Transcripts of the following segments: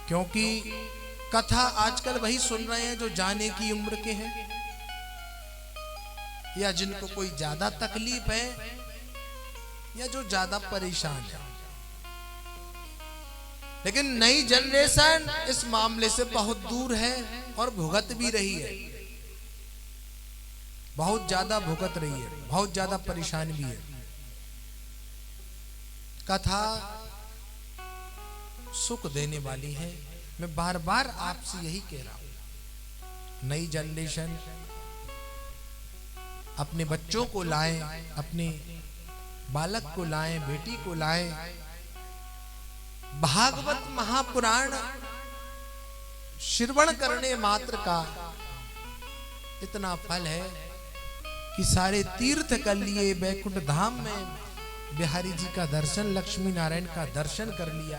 क्योंकि कथा आजकल वही सुन रहे हैं जो जाने की उम्र के हैं, या जिनको कोई ज्यादा तकलीफ है, या जो ज्यादा परेशान है। लेकिन नई जनरेशन इस मामले से बहुत दूर है और भुगत भी रही है, बहुत ज्यादा भुगत रही है, बहुत ज्यादा परेशान भी है। कथा सुख देने वाली है। मैं बार बार आपसे यही कह रहा हूं, नई जनरेशन अपने बच्चों को लाएं, अपने बालक को लाएं, बेटी को लाएं। भागवत महापुराण श्रवण करने मात्र का इतना फल है कि सारे तीर्थ कर लिए, बैकुंठ धाम में बिहारी जी का दर्शन, लक्ष्मी नारायण का दर्शन कर लिया।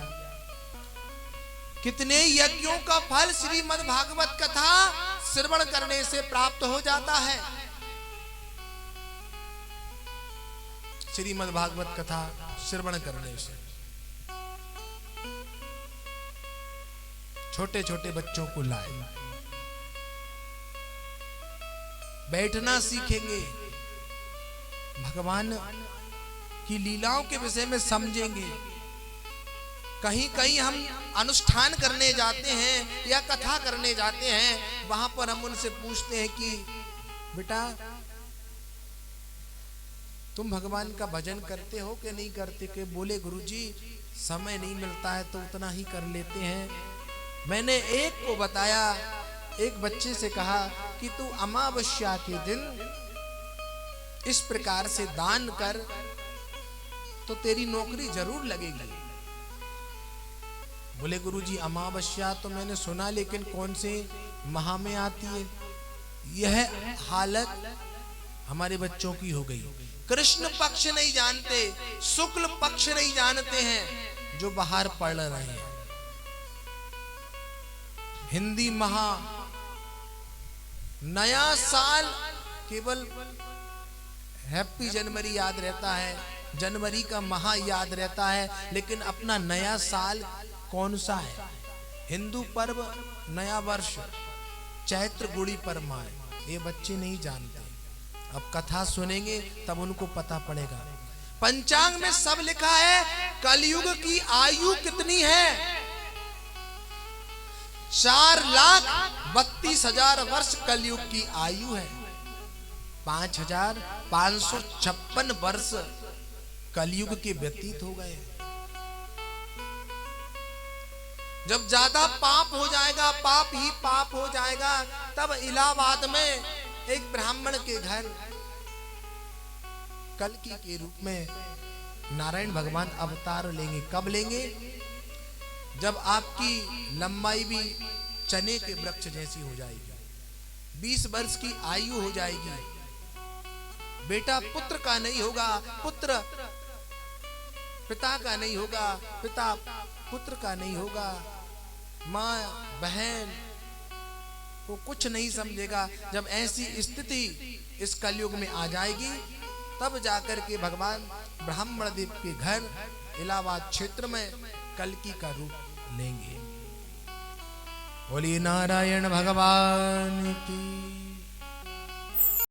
कितने यज्ञों का फल श्रीमद् भागवत कथा श्रवण करने से प्राप्त हो जाता है। श्रीमद् भागवत कथा श्रवण करने से छोटे छोटे बच्चों को लाए, बैठना सीखेंगे, भगवान की लीलाओं के विषय में समझेंगे। कहीं कहीं हम अनुष्ठान करने जाते हैं या कथा करने जाते हैं, वहां पर हम उनसे पूछते हैं कि बेटा तुम भगवान का भजन करते हो कि नहीं करते? के बोले गुरुजी समय नहीं मिलता है तो उतना ही कर लेते हैं। मैंने एक को बताया, एक बच्चे से कहा कि तू अमावस्या के दिन इस प्रकार से दान कर तो तेरी नौकरी जरूर लगेगी। बोले गुरुजी अमावस्या तो मैंने सुना, लेकिन कौन से माह में आती है? यह हालत हमारे बच्चों की हो गई। कृष्ण पक्ष नहीं जानते, शुक्ल पक्ष नहीं जानते हैं, जो बाहर पढ़ रहे हैं। हिंदी माह, नया साल केवल हैप्पी जनवरी याद रहता है, जनवरी का माह याद रहता है, लेकिन अपना नया साल कौन सा है? हिंदू पर्व नया वर्ष चैत्र गुड़ी परमा है, ये बच्चे नहीं जानते। अब कथा सुनेंगे तब उनको पता पड़ेगा। पंचांग में सब लिखा है, कलयुग की आयु कितनी है? 4,32,000 वर्ष कलयुग की आयु है। 5,556 वर्ष कलयुग के व्यतीत हो गए। जब ज्यादा पाप हो जाएगा, पाप ही पाप हो जाएगा, तब इलाहाबाद में एक ब्राह्मण के घर कल्कि के रूप में नारायण भगवान अवतार लेंगे। कब लेंगे? जब आपकी लंबाई भी चने के वृक्ष जैसी हो जाएगी, 20 वर्ष की आयु हो जाएगी। बेटा पुत्र का नहीं होगा, पुत्र पिता का नहीं होगा, पिता पुत्र का नहीं होगा, माँ बहन को कुछ नहीं समझेगा। जब ऐसी स्थिति इस कलयुग में आ जाएगी, तब जाकर के भगवान ब्राह्मण देव के घर इलाहाबाद क्षेत्र में कल्कि का रूप लेंगे। बोलिए नारायण भगवान की।